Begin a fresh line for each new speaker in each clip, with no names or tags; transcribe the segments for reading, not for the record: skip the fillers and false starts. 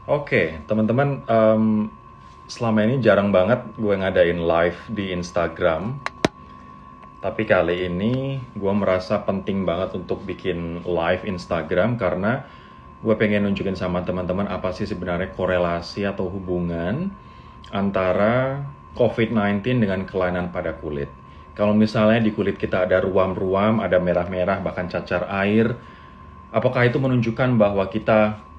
Oke, teman-teman, selama ini jarang banget gue ngadain live di Instagram, tapi kali ini gue merasa penting banget untuk bikin live Instagram karena gue pengen nunjukin sama teman-teman apa sih sebenarnya korelasi atau hubungan antara COVID-19 dengan kelainan pada kulit. Kalau misalnya di kulit kita ada ruam-ruam, ada merah-merah, bahkan cacar air, apakah itu menunjukkan bahwa kita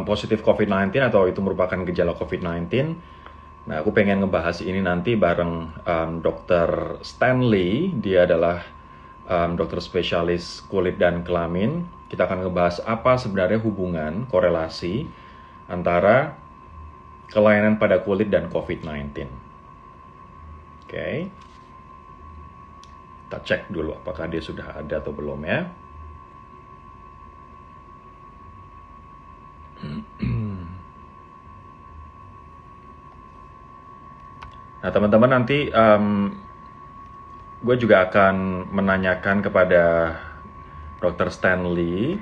positif COVID-19 atau itu merupakan gejala COVID-19. Nah, aku pengen ngebahas ini nanti bareng Dr. Stanley. Dia adalah dokter spesialis kulit dan kelamin. Kita akan ngebahas apa sebenarnya hubungan, korelasi antara kelainan pada kulit dan COVID-19. Oke, kita cek dulu apakah dia sudah ada atau belum ya. Nah, teman-teman nanti gue juga akan menanyakan kepada Dr. Stanley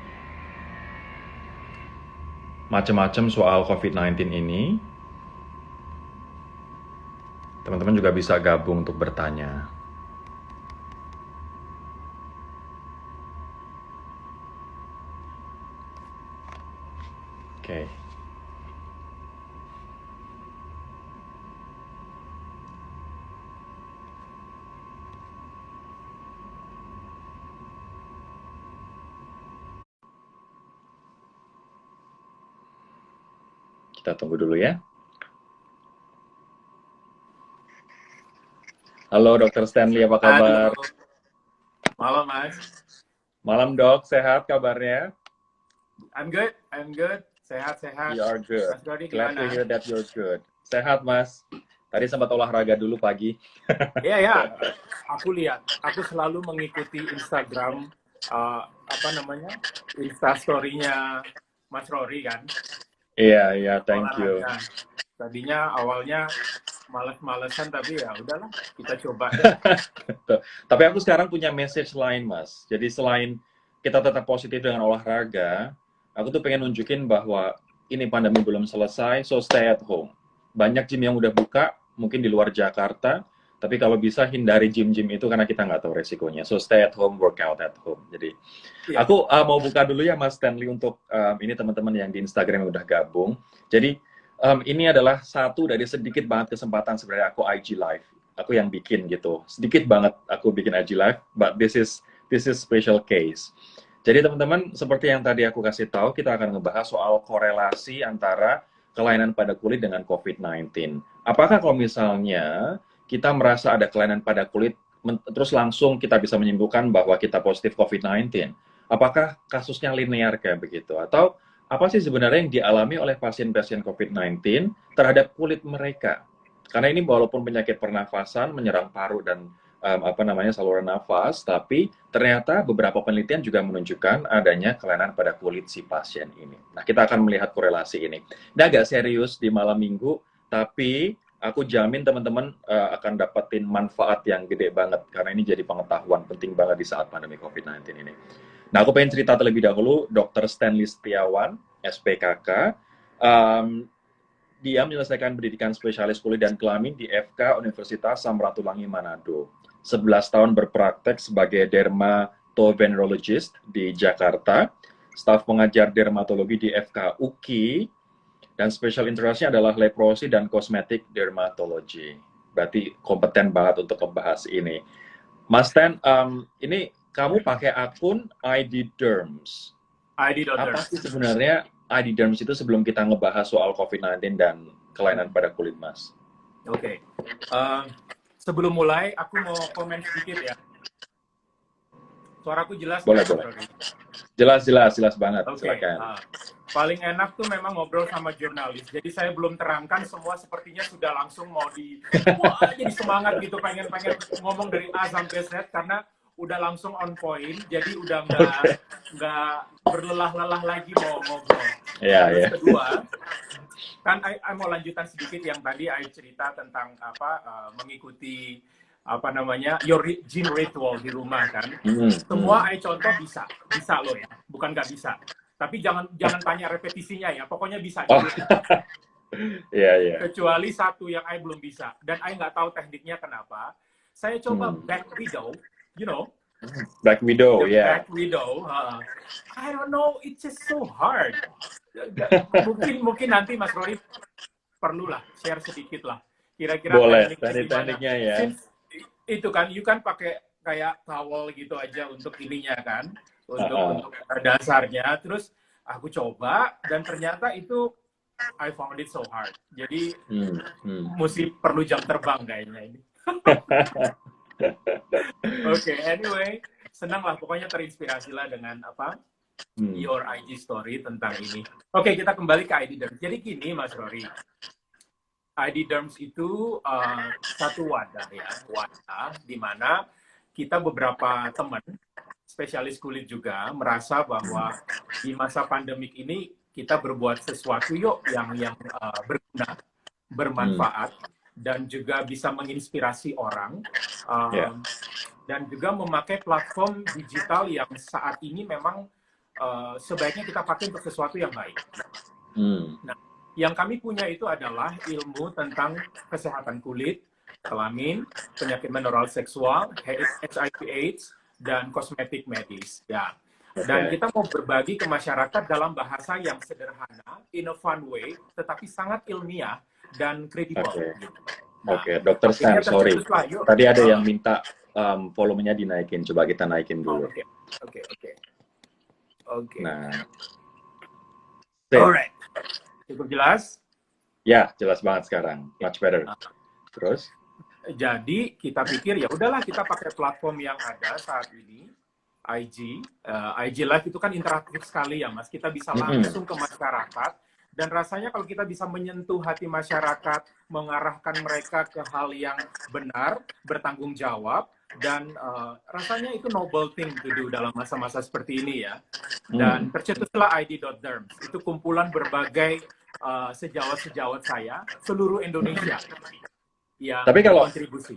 macam-macam soal COVID-19 ini. Teman-teman juga bisa gabung untuk bertanya. Oke. Kita tunggu dulu ya. Halo Dr. Stanley, apa kabar?
Halo, malam Mas.
Malam dok, sehat kabarnya?
I'm good, I'm good. Sehat-sehat.
You are good.
Mas Dodi
Glad to
gimana?
hear that you're good. Sehat mas. Tadi sempat olahraga dulu pagi.
Iya ya, aku lihat. Aku selalu mengikuti Instagram, apa namanya, Instastory-nya Mas Rory kan,
Iya, iya, thank you.
olahraga. Tadinya awalnya males-malesan, tapi ya udahlah, kita coba deh.
Tapi aku sekarang punya message lain mas. Jadi selain kita tetap positif dengan olahraga, aku tuh pengen nunjukin bahwa ini pandemi belum selesai, so stay at home. Banyak gym yang udah buka, mungkin di luar Jakarta, tapi kalau bisa hindari gym-gym itu karena kita nggak tahu resikonya. So stay at home, workout at home. Jadi
Iya,
aku mau buka dulu ya Mas Stanley untuk ini teman-teman yang di Instagram yang udah gabung. Jadi ini adalah satu dari sedikit banget kesempatan sebenarnya aku IG live. Aku yang bikin gitu. Sedikit banget aku bikin IG live, but this is special case. Jadi teman-teman, seperti yang tadi aku kasih tahu, kita akan ngebahas soal korelasi antara kelainan pada kulit dengan COVID-19. Apakah kalau misalnya kita merasa ada kelainan pada kulit, terus langsung kita bisa menyimpulkan bahwa kita positif COVID-19? Apakah kasusnya linear kayak begitu? Atau apa sih sebenarnya yang dialami oleh pasien-pasien COVID-19 terhadap kulit mereka? Karena ini walaupun penyakit pernafasan menyerang paru dan saluran nafas, tapi ternyata beberapa penelitian juga menunjukkan adanya kelainan pada kulit si pasien ini. Nah, kita akan melihat korelasi ini. Ini agak serius di malam minggu, tapi aku jamin teman-teman akan dapetin manfaat yang gede banget karena ini jadi pengetahuan penting banget di saat pandemi COVID-19 ini. Nah, aku pengen cerita terlebih dahulu, Dr. Stanley Setiawan, SPKK. Dia menyelesaikan pendidikan spesialis kulit dan kelamin di FK Universitas Samratulangi Manado. 11 tahun berpraktek sebagai dermatovenerologist di Jakarta, staf pengajar dermatologi di FK UKI, dan special interestnya adalah leprosi dan kosmetik dermatologi. Berarti kompeten banget untuk membahas ini. Mas Stan, ini kamu pakai akun ID Derms.
ID
Apa
Doctor.
sih sebenarnya ID Derms itu sebelum kita ngebahas soal COVID-19 dan kelainan pada kulit, Mas?
Oke. Eh, sebelum mulai, aku mau komen sedikit ya. Suaraku jelas
Boleh,
nggak, Mas
boleh.
Rory?
Jelas, jelas, jelas banget.
Oke,
Silakan.
paling enak tuh memang ngobrol sama jurnalis. Jadi saya belum terangkan semua sepertinya sudah langsung mau wah jadi semangat gitu pengen ngomong dari A sampai Z karena udah langsung on point. Jadi udah
Oke.
nggak berlelah-lelah lagi mau ngobrol.
Ya,
Terus
ya.
kedua, kan I mau lanjutan sedikit yang tadi I cerita tentang mengikuti apa namanya your gym ritual di rumah kan.
Hmm,
Semua
hmm.
I contoh bisa loh ya, bukan nggak bisa. Tapi jangan tanya repetisinya ya. Pokoknya bisa
Oh,
dulu.
iya, iya.
Kecuali satu yang I belum bisa. Dan I nggak tahu tekniknya kenapa. Saya coba
Hmm.
back widow, you know,
Black Widow,
the
ya.
back widow. I don't know, it's just so hard. Mungkin nanti Mas Rory perlulah share sedikit lah. Kira-kira
Boleh,
tekniknya gimana?
teknik-tekniknya ya.
Since itu kan, you kan pakai kayak towel gitu aja untuk ininya kan, untuk dasarnya. Terus aku coba dan ternyata itu I found it so hard. Jadi mesti perlu jam terbang kayaknya ini. Oke, anyway, senang lah pokoknya terinspirasi lah dengan apa your IG story tentang ini. Oke, kita kembali ke ID Derms. Jadi gini Mas Rory, ID Derms itu satu wadah ya, wadah di mana kita beberapa teman spesialis kulit juga merasa bahwa di masa pandemik ini kita berbuat sesuatu yuk yang berguna, bermanfaat, dan juga bisa menginspirasi orang, dan juga memakai platform digital yang saat ini memang sebaiknya kita pakai untuk sesuatu yang baik. Nah, yang kami punya itu adalah ilmu tentang kesehatan kulit, kelamin, penyakit menular seksual, HIV/AIDS, dan kosmetik medis. Ya. Dan kita mau berbagi ke masyarakat dalam bahasa yang sederhana, in a fun way, tetapi sangat ilmiah dan kredibel.
Oke, Dr. Sam, sorry. Tadi ada yang minta volumenya dinaikin. Coba kita naikin dulu.
Oke.
Nah.
Alright. Cukup jelas?
Ya, jelas banget sekarang. Much better. Terus?
Jadi kita pikir ya udahlah kita pakai platform yang ada saat ini. IG Live itu kan interaktif sekali ya Mas, kita bisa langsung ke masyarakat, dan rasanya kalau kita bisa menyentuh hati masyarakat, mengarahkan mereka ke hal yang benar, bertanggung jawab, dan rasanya itu noble thing to do dalam masa-masa seperti ini ya. Dan tercetuslah ID.Derms, itu kumpulan berbagai sejawat-sejawat saya seluruh Indonesia yang berkontribusi.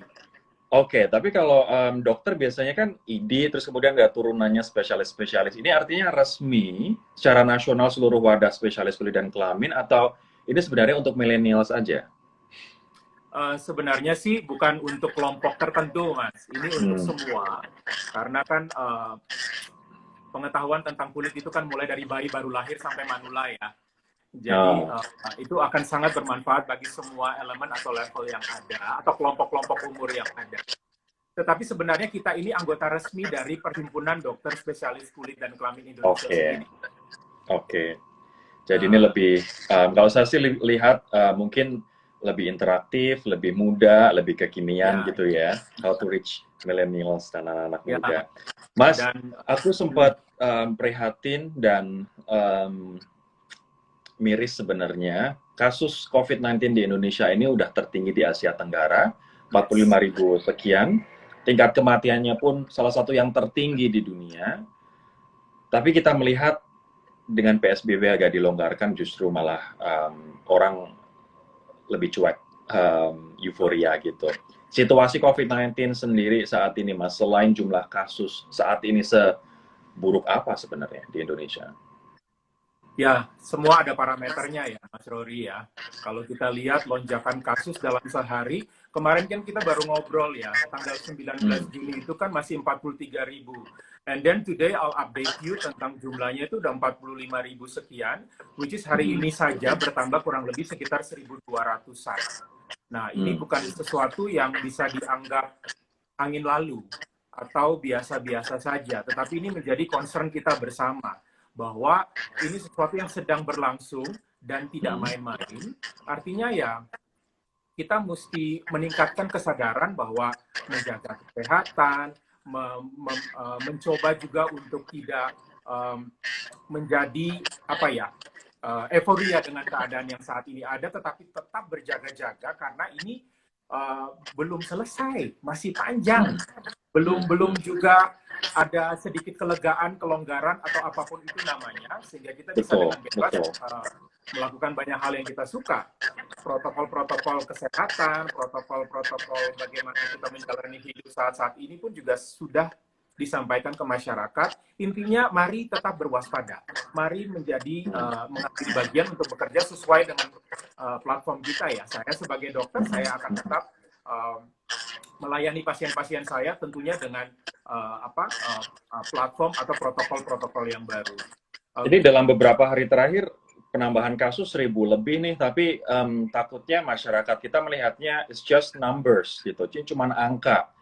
Oke, tapi kalau dokter biasanya kan ID, terus kemudian nggak turunannya spesialis-spesialis. Ini artinya resmi secara nasional seluruh wadah spesialis kulit dan kelamin, atau ini sebenarnya untuk millennials aja?
Sebenarnya sih bukan untuk kelompok tertentu, Mas. Ini untuk semua. Karena kan pengetahuan tentang kulit itu kan mulai dari bayi baru lahir sampai manula ya. Jadi itu akan sangat bermanfaat bagi semua elemen atau level yang ada, atau kelompok-kelompok umur yang ada. Tetapi sebenarnya kita ini anggota resmi dari Perhimpunan Dokter Spesialis Kulit dan Kelamin Indonesia sendiri.
Oke. Jadi ini lebih, kalau saya sih lihat mungkin lebih interaktif, lebih muda, lebih kekinian gitu ya. How to reach millennials dan anak-anak muda. Mas, aku sempat prihatin dan miris sebenarnya. Kasus COVID-19 di Indonesia ini udah tertinggi di Asia Tenggara, 45.000 sekian. Tingkat kematiannya pun salah satu yang tertinggi di dunia. Tapi kita melihat dengan PSBB agak dilonggarkan, justru malah orang lebih cuek, euforia gitu. Situasi COVID-19 sendiri saat ini, Mas, selain jumlah kasus saat ini seburuk apa sebenarnya di Indonesia?
Ya, semua ada parameternya ya, Mas Rory ya. Kalau kita lihat lonjakan kasus dalam sehari, kemarin kan kita baru ngobrol ya, tanggal 19 Juni itu kan masih 43.000. And then today I'll update you tentang jumlahnya itu udah 45.000 sekian, which is hari ini saja bertambah kurang lebih sekitar 1.200-an. Nah, ini bukan sesuatu yang bisa dianggap angin lalu atau biasa-biasa saja, tetapi ini menjadi concern kita bersama, bahwa ini sesuatu yang sedang berlangsung dan tidak main-main. Artinya ya, kita mesti meningkatkan kesadaran bahwa menjaga kesehatan, mencoba juga untuk tidak menjadi euforia dengan keadaan yang saat ini ada, tetapi tetap berjaga-jaga karena ini belum selesai, masih panjang. Belum juga ada sedikit kelegaan, kelonggaran, atau apapun itu namanya, sehingga kita bisa dengan bebas melakukan banyak hal yang kita suka. Protokol-protokol kesehatan, protokol-protokol bagaimana kita menjalani hidup saat-saat ini pun juga sudah disampaikan ke masyarakat. Intinya, mari tetap berwaspada. Mari menjadi mengambil bagian untuk bekerja sesuai dengan platform kita ya. Saya sebagai dokter, saya akan tetap melayani pasien-pasien saya tentunya dengan platform atau protokol-protokol yang baru.
Jadi dalam beberapa hari terakhir penambahan kasus 1.000 lebih nih, tapi takutnya masyarakat kita melihatnya it's just numbers gitu, cuma angka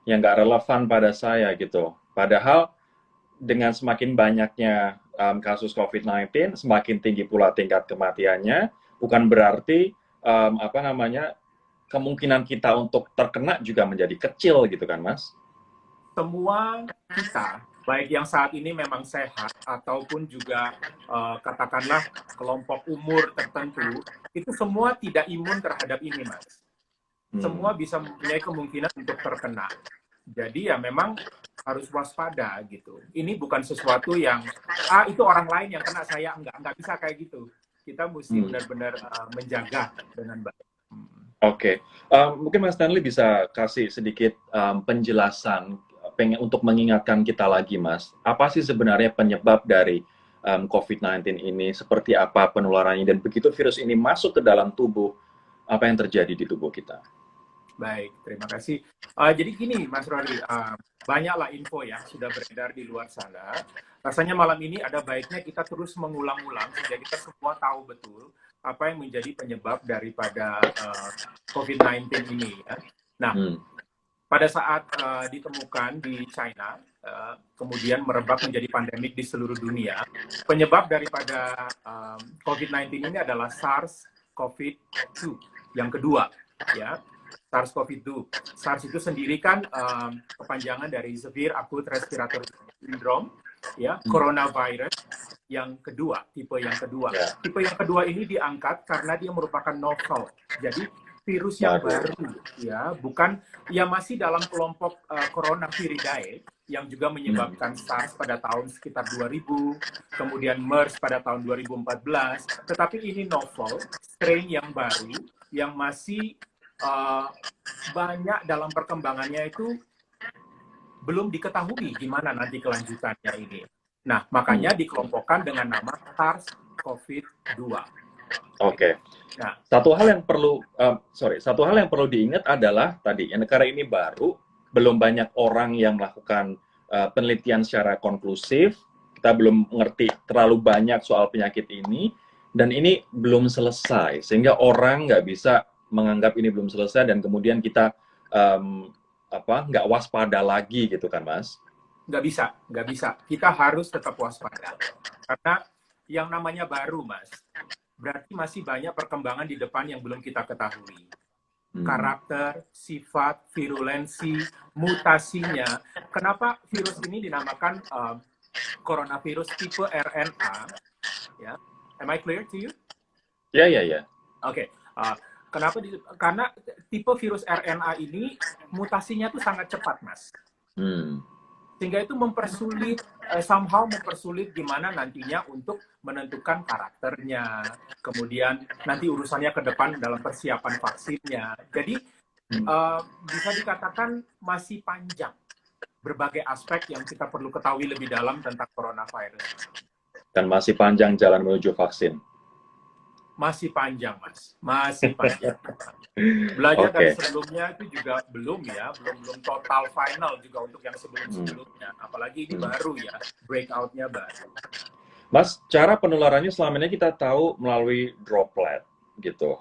yang nggak relevan pada saya gitu. Padahal dengan semakin banyaknya kasus COVID-19, semakin tinggi pula tingkat kematiannya, bukan berarti kemungkinan kita untuk terkena juga menjadi kecil gitu kan, Mas?
Semua kita, baik yang saat ini memang sehat ataupun juga katakanlah kelompok umur tertentu, itu semua tidak imun terhadap ini, Mas. Semua bisa mempunyai kemungkinan untuk terkena. Jadi ya memang harus waspada gitu. Ini bukan sesuatu yang itu orang lain yang kena, saya enggak bisa kayak gitu. Kita mesti benar-benar menjaga dengan baik.
Oke. Mungkin Mas Stanley bisa kasih sedikit penjelasan untuk mengingatkan kita lagi, Mas. Apa sih sebenarnya penyebab dari COVID-19 ini? Seperti apa penularannya? Dan begitu virus ini masuk ke dalam tubuh, apa yang terjadi di tubuh kita?
Baik, terima kasih. Jadi gini, Mas Rory, banyaklah info yang sudah beredar di luar sana. Rasanya malam ini ada baiknya kita terus mengulang-ulang sehingga kita semua tahu betul apa yang menjadi penyebab daripada COVID-19 ini. Ya. Nah, pada saat ditemukan di China, kemudian merebak menjadi pandemik di seluruh dunia, penyebab daripada COVID-19 ini adalah SARS-CoV-2 yang kedua, ya. SARS-CoV-2. SARS itu sendiri kan kepanjangan dari Severe Acute Respiratory Syndrome, ya, coronavirus yang kedua, tipe yang kedua. Tipe yang kedua ini diangkat karena dia merupakan novel. Jadi virus yang baru, ya, bukan, ya masih dalam kelompok Coronaviridae yang juga menyebabkan SARS pada tahun sekitar 2000, kemudian MERS pada tahun 2014, tetapi ini novel, strain yang baru yang masih banyak dalam perkembangannya, itu belum diketahui gimana nanti kelanjutannya ini. Nah, makanya dikelompokkan dengan nama SARS-CoV-2.
Oke. Nah, satu hal yang perlu diingat adalah tadi, negara ini baru, belum banyak orang yang melakukan penelitian secara konklusif, kita belum mengerti terlalu banyak soal penyakit ini, dan ini belum selesai, sehingga orang nggak bisa menganggap ini belum selesai dan kemudian kita nggak waspada lagi gitu kan, Mas?
Nggak bisa. Kita harus tetap waspada. Karena yang namanya baru, Mas, berarti masih banyak perkembangan di depan yang belum kita ketahui. Karakter, sifat, virulensi, mutasinya. Kenapa virus ini dinamakan coronavirus tipe RNA? Ya, am I clear to you?
Ya.
Oke. Karena tipe virus RNA ini mutasinya tuh sangat cepat, Mas. Sehingga itu somehow mempersulit gimana nantinya untuk menentukan karakternya. Kemudian nanti urusannya ke depan dalam persiapan vaksinnya. Jadi bisa dikatakan masih panjang berbagai aspek yang kita perlu ketahui lebih dalam tentang coronavirus.
Dan masih panjang jalan menuju vaksin.
Masih panjang, Mas. Masih panjang. Belajar dari sebelumnya itu juga belum total final juga untuk yang sebelum-sebelumnya. Apalagi ini baru ya, breakout-nya baru.
Mas, cara penularannya selama ini kita tahu melalui droplet gitu.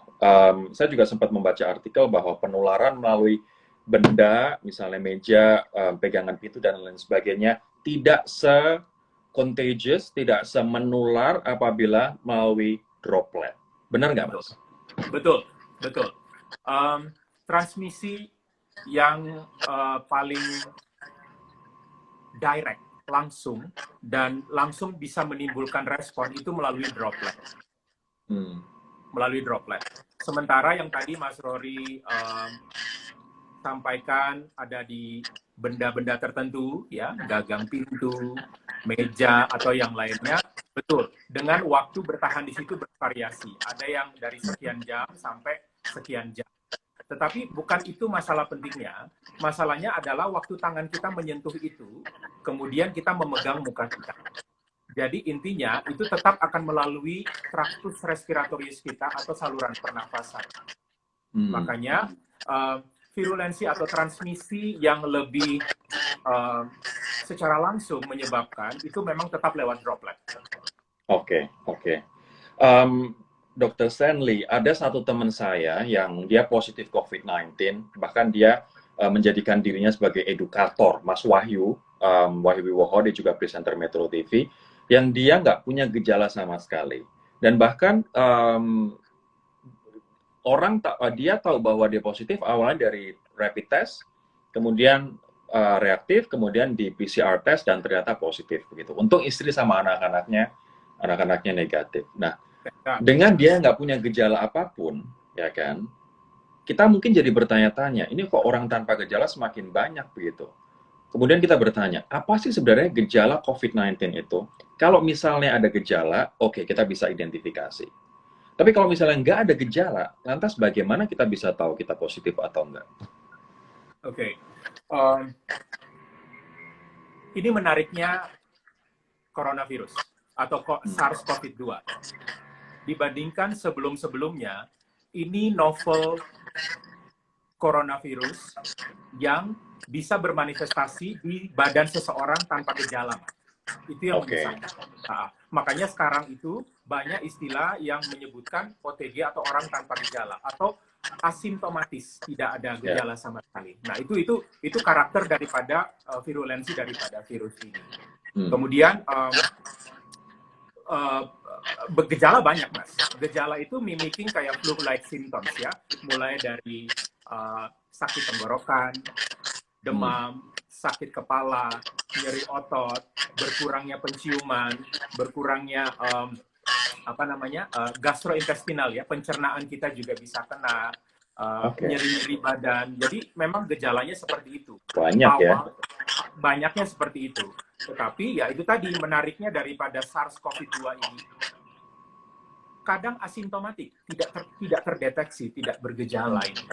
Saya juga sempat membaca artikel bahwa penularan melalui benda, misalnya meja, pegangan pintu dan lain sebagainya, tidak se-contagious, tidak semenular apabila melalui droplet. Benar nggak, Mas?
Betul. Transmisi yang paling direct, langsung bisa menimbulkan respon itu melalui droplet. Melalui droplet. Sementara yang tadi Mas Rory sampaikan ada di benda-benda tertentu, ya, gagang pintu, meja, atau yang lainnya, betul. Dengan waktu bertahan di situ bervariasi. Ada yang dari sekian jam sampai sekian jam. Tetapi bukan itu masalah pentingnya. Masalahnya adalah waktu tangan kita menyentuh itu, kemudian kita memegang muka kita. Jadi intinya itu tetap akan melalui traktus respiratorius kita atau saluran pernafasan. Makanya virulensi atau transmisi yang lebih secara langsung menyebabkan itu memang tetap lewat droplet.
Oke. Dr. Stanley, ada satu teman saya yang dia positif COVID-19, bahkan dia menjadikan dirinya sebagai edukator, Mas Wahyu, Wahyu Wiwoho, dia juga presenter Metro TV, yang dia nggak punya gejala sama sekali. Dan bahkan dia tahu bahwa dia positif awalnya dari rapid test, kemudian reaktif, kemudian di PCR test dan ternyata positif begitu. Untung istri sama anak-anaknya negatif. Nah, dengan dia nggak punya gejala apapun, ya kan, kita mungkin jadi bertanya-tanya, ini kok orang tanpa gejala semakin banyak begitu. Kemudian kita bertanya, apa sih sebenarnya gejala COVID-19 itu? Kalau misalnya ada gejala, oke, kita bisa identifikasi. Tapi kalau misalnya nggak ada gejala, lantas bagaimana kita bisa tahu kita positif atau enggak?
Oke. Ini menariknya coronavirus atau SARS-CoV-2. Dibandingkan sebelum-sebelumnya, ini novel coronavirus yang bisa bermanifestasi di badan seseorang tanpa gejala. Itu yang menyesalkan. Makanya sekarang itu banyak istilah yang menyebutkan OTG atau orang tanpa gejala atau asimptomatis, tidak ada gejala sama sekali. Nah, itu karakter daripada virulensi daripada virus ini. Kemudian gejala banyak, Mas. Gejala itu mimicking kayak flu-like symptoms ya, mulai dari sakit tenggorokan, demam, sakit kepala, nyeri otot, berkurangnya penciuman, berkurangnya gastrointestinal ya, pencernaan kita juga bisa kena, nyeri-nyeri badan. Jadi memang gejalanya seperti itu.
Banyak ya.
Banyaknya seperti itu. Tetapi ya itu tadi menariknya daripada SARS-CoV-2 ini, kadang asimptomatik, tidak terdeteksi, tidak bergejala ini.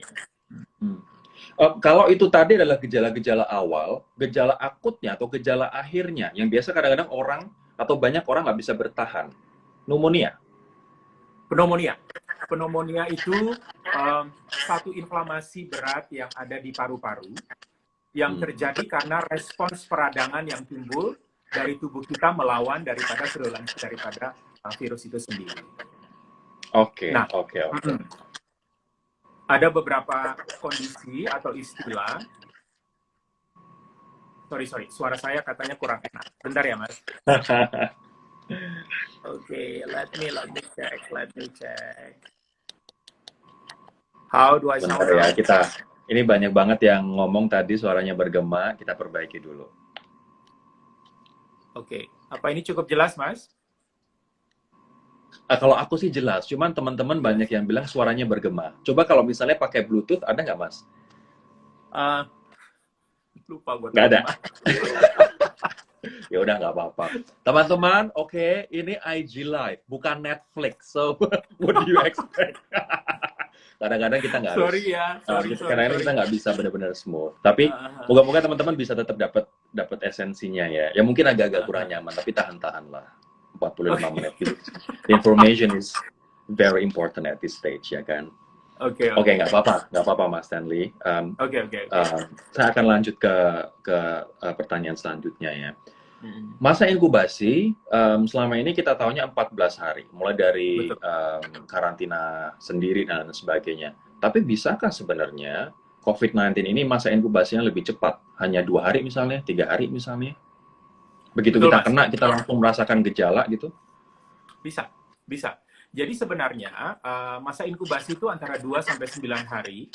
Kalau itu tadi adalah gejala-gejala awal, gejala akutnya atau gejala akhirnya, yang biasa kadang-kadang orang atau banyak orang nggak bisa bertahan, pneumonia.
Pneumonia itu satu inflamasi berat yang ada di paru-paru, yang terjadi karena respons peradangan yang timbul dari tubuh kita melawan daripada virulensi daripada virus itu sendiri.
Oke.
Ada beberapa kondisi atau istilah. Sorry, suara saya katanya kurang enak. Bentar ya, Mas. Oke, let me check. How do I sound?
Bentar ya, ini banyak banget yang ngomong tadi suaranya bergema, kita perbaiki dulu.
Oke, apa ini cukup jelas, Mas?
Kalau aku sih jelas, cuman teman-teman banyak yang bilang suaranya bergema. Coba kalau misalnya pakai Bluetooth, ada nggak, Mas?
Lupa gue.
Nggak ada. Ya udah, nggak apa-apa. Teman-teman, oke, ini IG Live, bukan Netflix. So, what do you expect? Kadang-kadang kita nggak
Sorry ya.
Kadang-kadang kita nggak bisa benar-benar smooth. Tapi moga-moga teman-teman bisa tetap dapat esensinya ya. Ya mungkin agak-agak kurang nyaman, tapi tahan-tahan lah. 45 menit gitu. The information is very important at this stage, ya kan? Oke, nggak apa-apa Mas Stanley. Saya akan lanjut ke pertanyaan selanjutnya ya. Masa inkubasi, selama ini kita tahunya 14 hari, mulai dari karantina sendiri dan sebagainya. Tapi bisakah sebenarnya COVID-19 ini masa inkubasinya lebih cepat? Hanya 2 hari misalnya, 3 hari misalnya? Begitu kita kena, kita langsung merasakan gejala gitu?
Bisa. Jadi sebenarnya masa inkubasi itu antara 2 sampai 9 hari.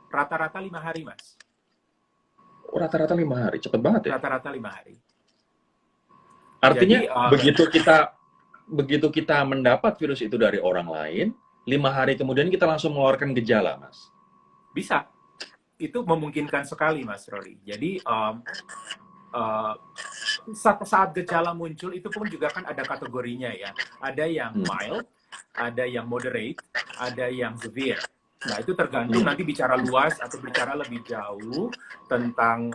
Rata-rata 5 hari, Mas.
Oh, rata-rata 5 hari, cepet banget ya?
Rata-rata 5 hari.
Artinya begitu kita mendapat virus itu dari orang lain, 5 hari kemudian kita langsung mengeluarkan gejala, Mas?
Bisa. Itu memungkinkan sekali, Mas Rory. Jadi saat gejala muncul itu pun juga kan ada kategorinya ya. Ada yang mild, ada yang moderate, ada yang severe. Nah, itu tergantung nanti bicara luas atau bicara lebih jauh tentang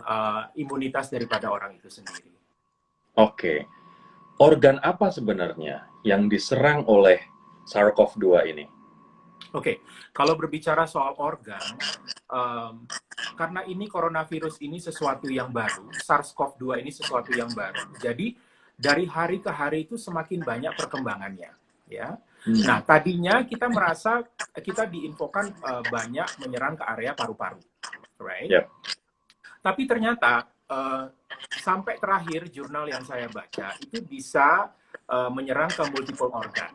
imunitas daripada orang itu sendiri.
Oke. Organ apa sebenarnya yang diserang oleh SARS-CoV-2 ini?
Oke, kalau berbicara soal organ, karena ini coronavirus ini sesuatu yang baru, SARS-CoV-2 ini sesuatu yang baru. Jadi dari hari ke hari itu semakin banyak perkembangannya, ya. Nah, tadinya kita merasa kita diinfokan banyak menyerang ke area paru-paru, right?
Yep.
Tapi ternyata sampai terakhir jurnal yang saya baca itu bisa menyerang ke multiple organ.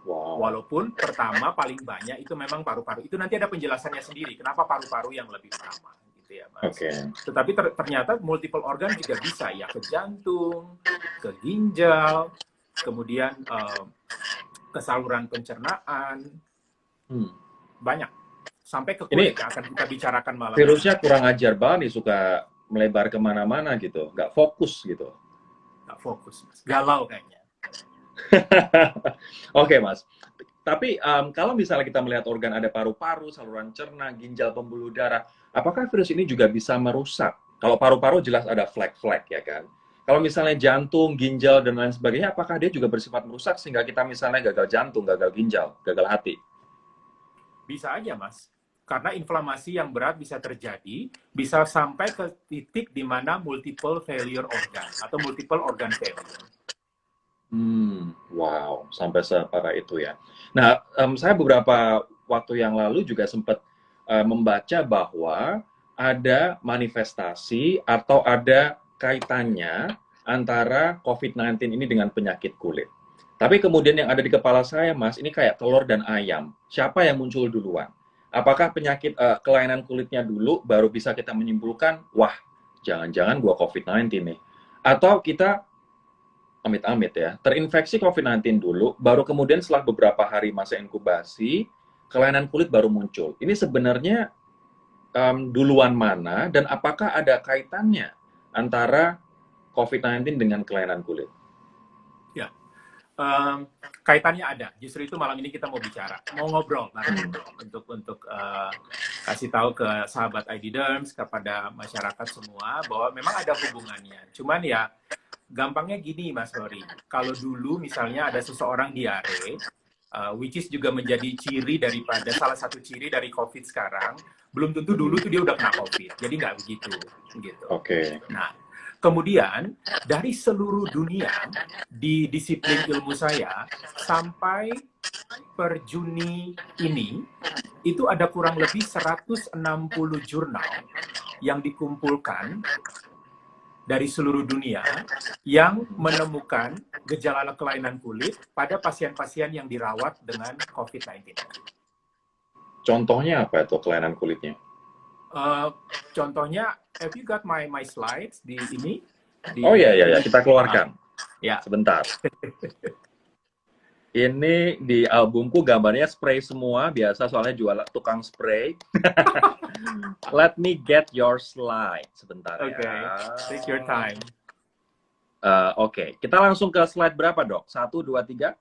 Wow.
Walaupun pertama paling banyak itu memang paru-paru. Itu nanti ada penjelasannya sendiri. Kenapa paru-paru yang lebih utama, gitu ya, Mas.
Oke.
Tetapi ternyata multiple organ juga bisa ya, ke jantung, ke ginjal, kemudian ke saluran pencernaan, banyak. Sampai ke kulit yang akan kita bicarakan malam ini.
Virusnya kurang ajar banget nih, suka melebar kemana-mana gitu, nggak fokus gitu.
Nggak fokus, Mas. Galau kayaknya.
Oke, Mas. Tapi kalau misalnya kita melihat organ ada paru-paru, saluran cerna, ginjal, pembuluh darah, apakah virus ini juga bisa merusak? Kalau paru-paru jelas ada flek-flek ya kan. Kalau misalnya jantung, ginjal, dan lain sebagainya, apakah dia juga bersifat merusak sehingga kita misalnya gagal jantung, gagal ginjal, gagal hati?
Bisa aja, Mas. Karena inflamasi yang berat bisa terjadi, bisa sampai ke titik di mana multiple failure organ atau multiple organ failure.
Wow, sampai separah itu ya. Nah, saya beberapa waktu yang lalu juga sempat membaca bahwa ada manifestasi atau ada kaitannya antara COVID-19 ini dengan penyakit kulit. Tapi kemudian yang ada di kepala saya, Mas, ini kayak telur dan ayam. Siapa yang muncul duluan? Apakah penyakit kelainan kulitnya dulu, baru bisa kita menyimpulkan, wah, jangan-jangan gua COVID-19 nih. Atau kita amit-amit ya, terinfeksi COVID-19 dulu, baru kemudian setelah beberapa hari masa inkubasi, kelainan kulit baru muncul. Ini sebenarnya duluan mana, dan apakah ada kaitannya antara COVID-19 dengan kelainan kulit?
Ya, kaitannya ada. Justru itu malam ini kita mau bicara, mau ngobrol untuk kasih tahu ke sahabat ID Derms, kepada masyarakat semua, bahwa memang ada hubungannya. Cuman ya, gampangnya gini, Mas Rory. Kalau dulu misalnya ada seseorang diare, which is juga menjadi ciri daripada salah satu ciri dari COVID sekarang, belum tentu dulu tuh dia udah kena COVID. Jadi nggak begitu. Gitu.
Oke.
Nah, kemudian dari seluruh dunia di disiplin ilmu saya sampai per Juni ini itu ada kurang lebih 160 jurnal yang dikumpulkan dari seluruh dunia yang menemukan gejala kelainan kulit pada pasien-pasien yang dirawat dengan COVID-19.
Contohnya apa itu kelainan kulitnya?
Contohnya, have you got my slides di ini?
Oh ya, kita keluarkan.
Ya.
Sebentar. Ini di albumku gambarnya spray semua, biasa soalnya jual tukang spray. Let me get your slide sebentar ya.
Take your time.
Oke, kita langsung ke slide berapa, Dok? 1, 2, 3?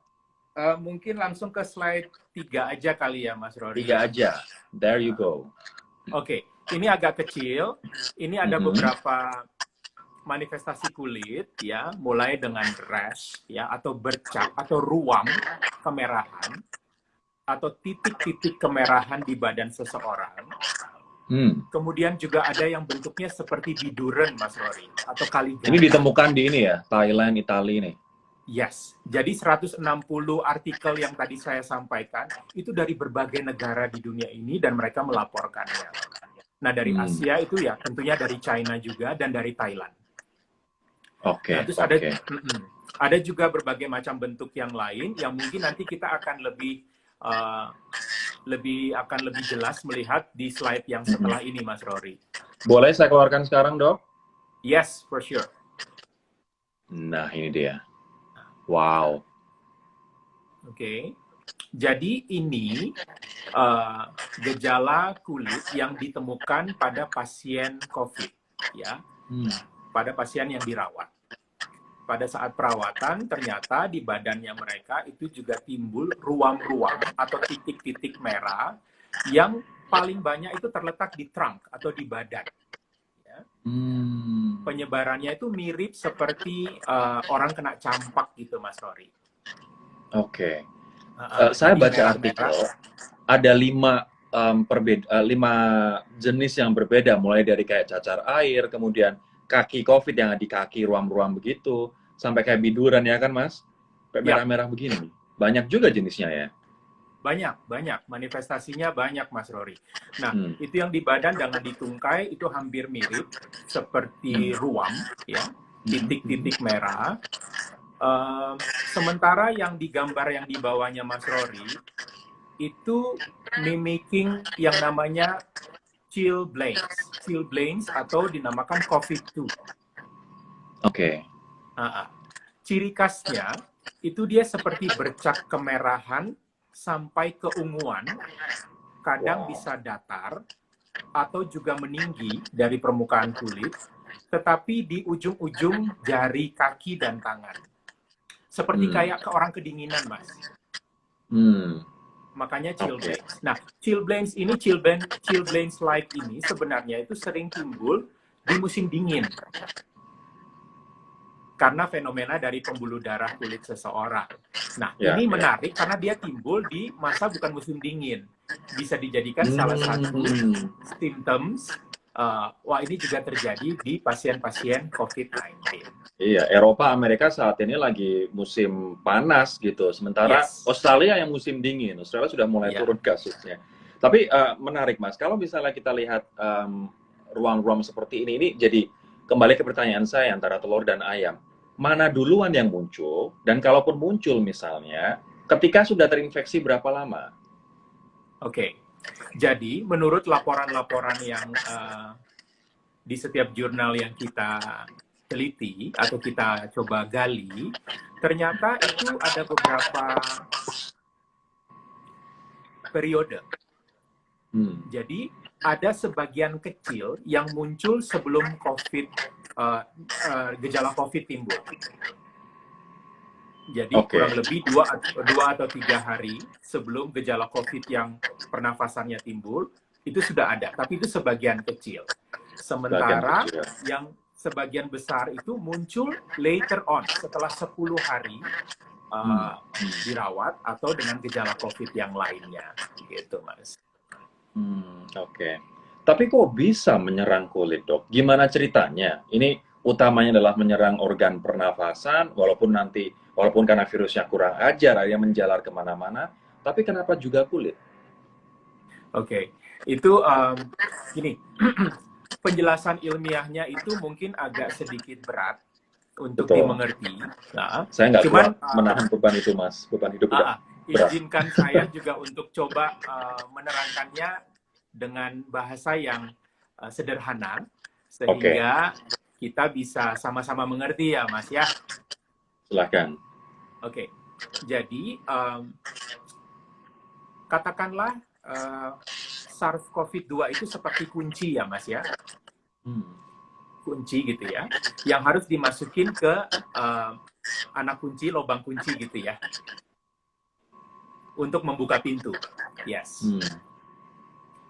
Mungkin langsung ke slide 3 aja kali ya, Mas Rory.
3 aja. There you go.
Oke, ini agak kecil. Ini ada beberapa manifestasi kulit ya, mulai dengan rash ya, atau bercak atau ruam kemerahan atau titik-titik kemerahan di badan seseorang. Kemudian juga ada yang bentuknya seperti biduran, Mas Rory, atau kaligrafi.
Ini ditemukan di ini ya, Thailand, Italia nih.
Yes, jadi 160 artikel yang tadi saya sampaikan itu dari berbagai negara di dunia ini dan mereka melaporkannya. Nah, dari Asia itu ya tentunya dari China juga dan dari Thailand.
Oke.
Nah, terus ada juga berbagai macam bentuk yang lain yang mungkin nanti kita akan lebih jelas melihat di slide yang setelah ini, Mas Rory.
Boleh saya keluarkan sekarang, Dok?
Yes, for sure.
Nah, ini dia. Wow.
Oke. Jadi ini gejala kulit yang ditemukan pada pasien COVID, ya, pada pasien yang dirawat. Pada saat perawatan, ternyata di badannya mereka itu juga timbul ruam-ruam atau titik-titik merah yang paling banyak itu terletak di trunk atau di badan. Ya. Penyebarannya itu mirip seperti orang kena campak gitu, Mas Rory.
Oke. Saya baca artikel, ada 5 jenis yang berbeda, mulai dari kayak cacar air, kemudian kaki COVID yang di kaki ruam-ruam begitu, sampai kayak biduran ya kan Mas? Kayak merah-merah begini. Banyak juga jenisnya ya?
Banyak. Manifestasinya banyak, Mas Rory. Nah, itu yang di badan dengan di tungkai itu hampir mirip seperti ruam, ya, titik-titik merah. Sementara yang digambar yang di bawahnya Mas Rory itu mimicking yang namanya chilblains atau dinamakan COVID-2.
Oke.
Ciri khasnya itu dia seperti bercak kemerahan sampai keunguan, kadang bisa datar atau juga meninggi dari permukaan kulit, tetapi di ujung-ujung jari kaki dan tangan. Seperti kayak ke orang kedinginan, Mas. Makanya chilblains. Nah, chilblains like ini sebenarnya itu sering timbul di musim dingin. Karena fenomena dari pembuluh darah kulit seseorang. Nah, ini menarik karena dia timbul di masa bukan musim dingin. Bisa dijadikan salah satu symptoms, wah ini juga terjadi di pasien-pasien COVID-19.
Iya, Eropa, Amerika saat ini lagi musim panas gitu. Sementara Australia yang musim dingin. Australia sudah mulai turun kasusnya. Tapi menarik Mas, kalau misalnya kita lihat ruang-ruang seperti ini jadi kembali ke pertanyaan saya antara telur dan ayam. Mana duluan yang muncul, dan kalaupun muncul misalnya, ketika sudah terinfeksi berapa lama?
Oke, jadi menurut laporan-laporan yang di setiap jurnal yang kita teliti atau kita coba gali, ternyata itu ada beberapa periode. Jadi ada sebagian kecil yang muncul sebelum gejala COVID timbul. Jadi kurang lebih 2 atau 3 hari sebelum gejala COVID yang pernafasannya timbul, itu sudah ada. Tapi itu sebagian kecil. Sementara yang sebagian besar itu muncul later on, setelah 10 hari dirawat atau dengan gejala COVID yang lainnya. Gitu, Mas.
Tapi kok bisa menyerang kulit, Dok? Gimana ceritanya? Ini utamanya adalah menyerang organ pernafasan, walaupun karena virusnya kurang ajar, dia menjalar kemana-mana, tapi kenapa juga kulit?
Itu gini, penjelasan ilmiahnya itu mungkin agak sedikit berat untuk dimengerti. Nah,
saya nggak kuat menahan beban itu, Mas. Beban hidup udah berat.
Izinkan saya juga untuk coba menerangkannya dengan bahasa yang sederhana, sehingga kita bisa sama-sama mengerti ya, Mas ya.
Silakan.
Jadi katakanlah SARS-CoV-2 itu seperti kunci ya, Mas ya. Kunci gitu ya, yang harus dimasukin ke anak kunci, lubang kunci gitu ya, untuk membuka pintu.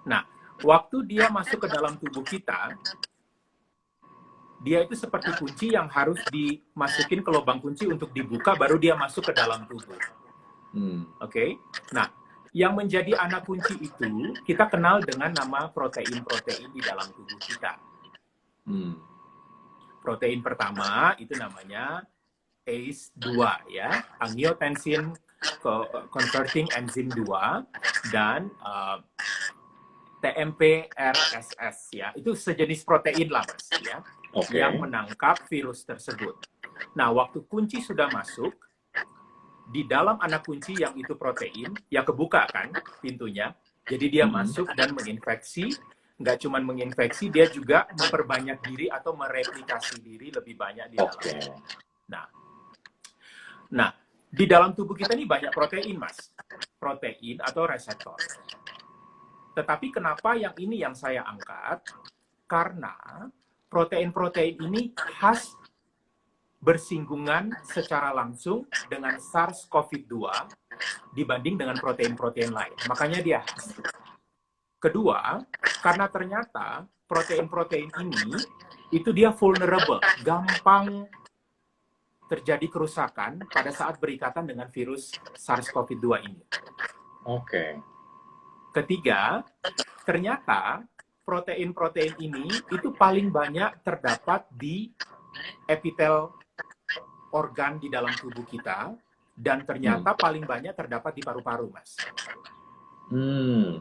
Nah, waktu dia masuk ke dalam tubuh kita, dia itu seperti kunci yang harus dimasukin ke lubang kunci untuk dibuka, baru dia masuk ke dalam tubuh. Nah, yang menjadi anak kunci itu kita kenal dengan nama protein-protein di dalam tubuh kita. Protein pertama itu namanya ACE2 ya, angiotensin converting enzyme 2, dan TMP-RSS ya, itu sejenis protein lah Mas ya, yang menangkap virus tersebut. Nah, waktu kunci sudah masuk di dalam anak kunci yang itu protein, ya kebuka kan pintunya, jadi dia masuk dan menginfeksi. Nggak cuma menginfeksi, dia juga memperbanyak diri atau mereplikasi diri lebih banyak di dalamnya. Nah, di dalam tubuh kita ini banyak protein, Mas. Protein atau reseptor. Tetapi kenapa yang ini yang saya angkat? Karena protein-protein ini khas bersinggungan secara langsung dengan SARS-CoV-2 dibanding dengan protein-protein lain. Makanya dia khas. Kedua, karena ternyata protein-protein ini itu dia vulnerable, gampang terjadi kerusakan pada saat berikatan dengan virus SARS-CoV-2 ini.
Oke.
Ketiga, ternyata protein-protein ini itu paling banyak terdapat di epitel organ di dalam tubuh kita, dan ternyata paling banyak terdapat di paru-paru, Mas.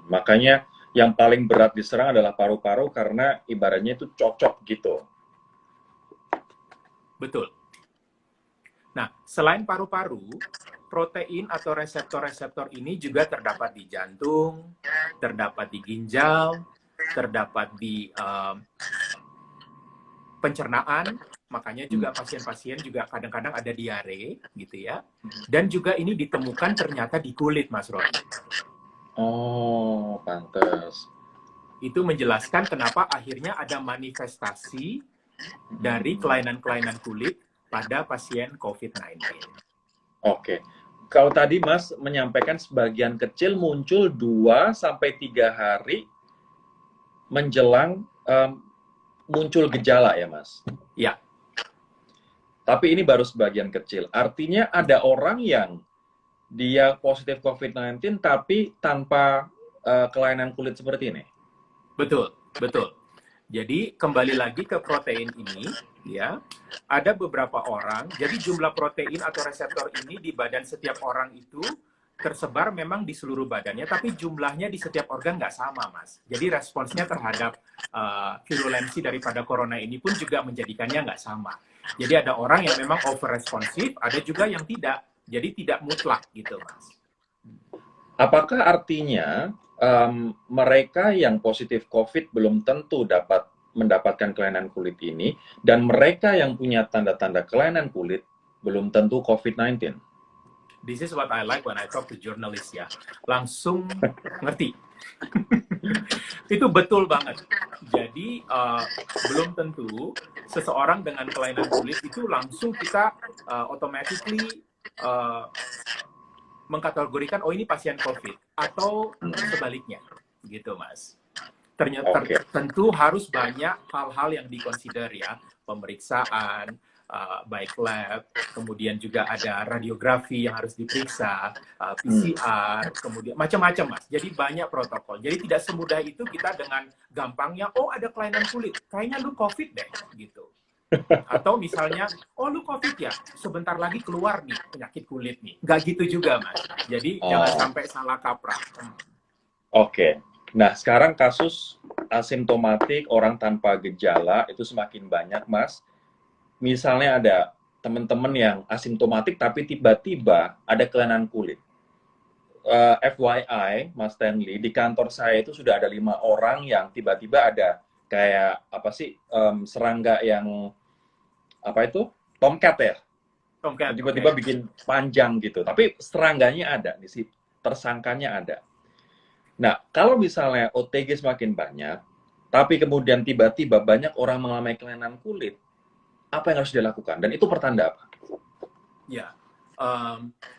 Makanya yang paling berat diserang adalah paru-paru karena ibaratnya itu cocok gitu.
Betul. Nah, selain paru-paru, protein atau reseptor-reseptor ini juga terdapat di jantung, terdapat di ginjal, terdapat di pencernaan, makanya juga pasien-pasien juga kadang-kadang ada diare, gitu ya. Dan juga ini ditemukan ternyata di kulit, Mas Roy.
Oh, pantes.
Itu menjelaskan kenapa akhirnya ada manifestasi dari kelainan-kelainan kulit pada pasien COVID-19.
Oke. Kalau tadi Mas menyampaikan sebagian kecil muncul 2-3 hari menjelang muncul gejala ya, Mas?
Ya.
Tapi ini baru sebagian kecil. Artinya ada orang yang dia positif COVID-19 tapi tanpa kelainan kulit seperti ini?
Betul, betul. Jadi kembali lagi ke protein ini, ya, ada beberapa orang. Jadi jumlah protein atau reseptor ini di badan setiap orang itu tersebar memang di seluruh badannya, tapi jumlahnya di setiap organ nggak sama, Mas. Jadi responsnya terhadap virulensi daripada corona ini pun juga menjadikannya nggak sama. Jadi ada orang yang memang over responsif, ada juga yang tidak. Jadi tidak mutlak gitu, Mas.
Apakah artinya mereka yang positif COVID belum tentu dapat mendapatkan kelainan kulit ini, dan mereka yang punya tanda-tanda kelainan kulit belum tentu COVID-19?
This is what I like when I talk to journalists, ya. Langsung ngerti. Itu betul banget. Jadi belum tentu seseorang dengan kelainan kulit itu langsung kita automatically mengkategorikan, oh ini pasien COVID, atau sebaliknya, gitu, Mas. Ternyata tentu harus banyak hal-hal yang dikonsider, ya, pemeriksaan, baik lab, kemudian juga ada radiografi yang harus diperiksa, PCR, kemudian macam-macam, Mas. Jadi banyak protokol. Jadi tidak semudah itu kita dengan gampangnya, oh ada kelainan kulit, kayaknya lu COVID deh, gitu. Atau misalnya, oh lu COVID ya, sebentar lagi keluar nih penyakit kulit nih. Nggak gitu juga, Mas. Jadi jangan sampai salah kaprah.
Oke. Nah, sekarang kasus asimptomatik, orang tanpa gejala itu semakin banyak, Mas. Misalnya ada teman-teman yang asimptomatik tapi tiba-tiba ada kelainan kulit. FYI, Mas Stanley, di kantor saya itu sudah ada 5 orang yang tiba-tiba ada kayak apa sih serangga yang apa itu tomcat ya, tiba-tiba bikin panjang gitu, tapi serangganya ada di situ, tersangkanya ada. Nah, kalau misalnya OTG semakin banyak tapi kemudian tiba-tiba banyak orang mengalami kelainan kulit, apa yang harus dilakukan, dan itu pertanda apa?
Ya,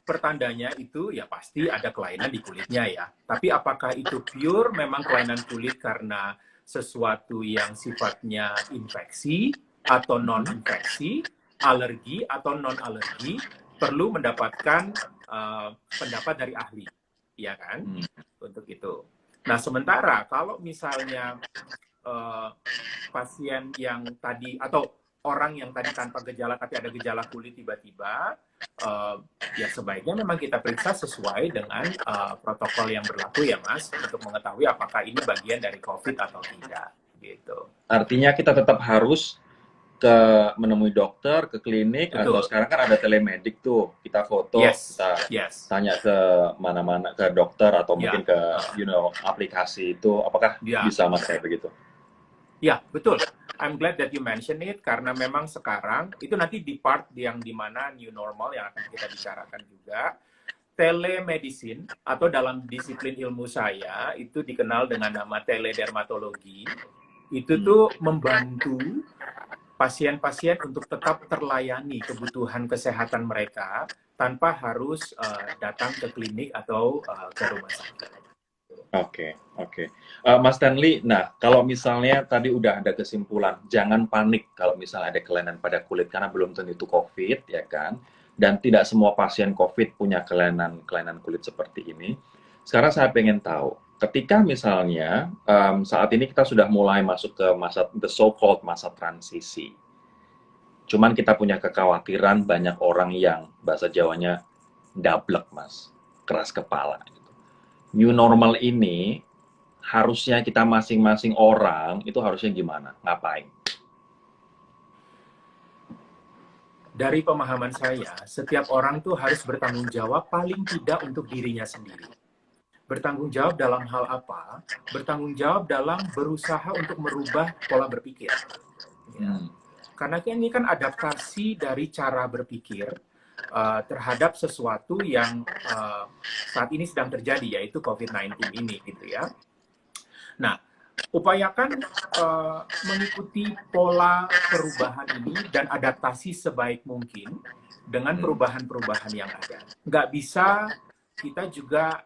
pertandanya itu ya pasti ada kelainan di kulitnya, ya. Tapi apakah itu pure memang kelainan kulit karena sesuatu yang sifatnya infeksi atau non-infeksi, alergi atau non-alergi, perlu mendapatkan pendapat dari ahli, ya kan? Untuk itu. Nah, sementara kalau misalnya pasien yang tadi atau orang yang tadi tanpa gejala tapi ada gejala kulit tiba-tiba, ya sebaiknya memang kita periksa sesuai dengan protokol yang berlaku, ya, Mas, untuk mengetahui apakah ini bagian dari COVID atau tidak, gitu.
Artinya kita tetap harus menemui dokter, ke klinik. Betul. Atau sekarang kan ada telemedik tuh, kita foto, kita tanya ke mana-mana, ke dokter atau mungkin ke aplikasi itu, apakah bisa, Mas, kayak begitu?
Ya, betul. I'm glad that you mention it, karena memang sekarang itu nanti di part yang dimana new normal yang akan kita bicarakan juga, telemedicine atau dalam disiplin ilmu saya itu dikenal dengan nama teledermatologi. Itu tuh membantu pasien-pasien untuk tetap terlayani kebutuhan kesehatan mereka tanpa harus datang ke klinik atau ke rumah sakit.
Oke, oke. Mas Stanley, nah kalau misalnya tadi udah ada kesimpulan, jangan panik kalau misalnya ada kelainan pada kulit karena belum tentu itu COVID, ya kan? Dan tidak semua pasien COVID punya kelainan kulit seperti ini. Sekarang saya pengen tahu, ketika misalnya saat ini kita sudah mulai masuk ke masa the so-called masa transisi, cuman kita punya kekhawatiran banyak orang yang bahasa Jawanya dablek, Mas, keras kepala. New normal ini harusnya kita masing-masing orang itu harusnya gimana? Ngapain?
Dari pemahaman saya, setiap orang tuh harus bertanggung jawab paling tidak untuk dirinya sendiri. Bertanggung jawab dalam hal apa? Bertanggung jawab dalam berusaha untuk merubah pola berpikir. Ya. Karena ini kan adaptasi dari cara berpikir terhadap sesuatu yang saat ini sedang terjadi, yaitu COVID-19 ini, gitu ya. Nah, upayakan mengikuti pola perubahan ini dan adaptasi sebaik mungkin dengan perubahan-perubahan yang ada. Nggak bisa kita juga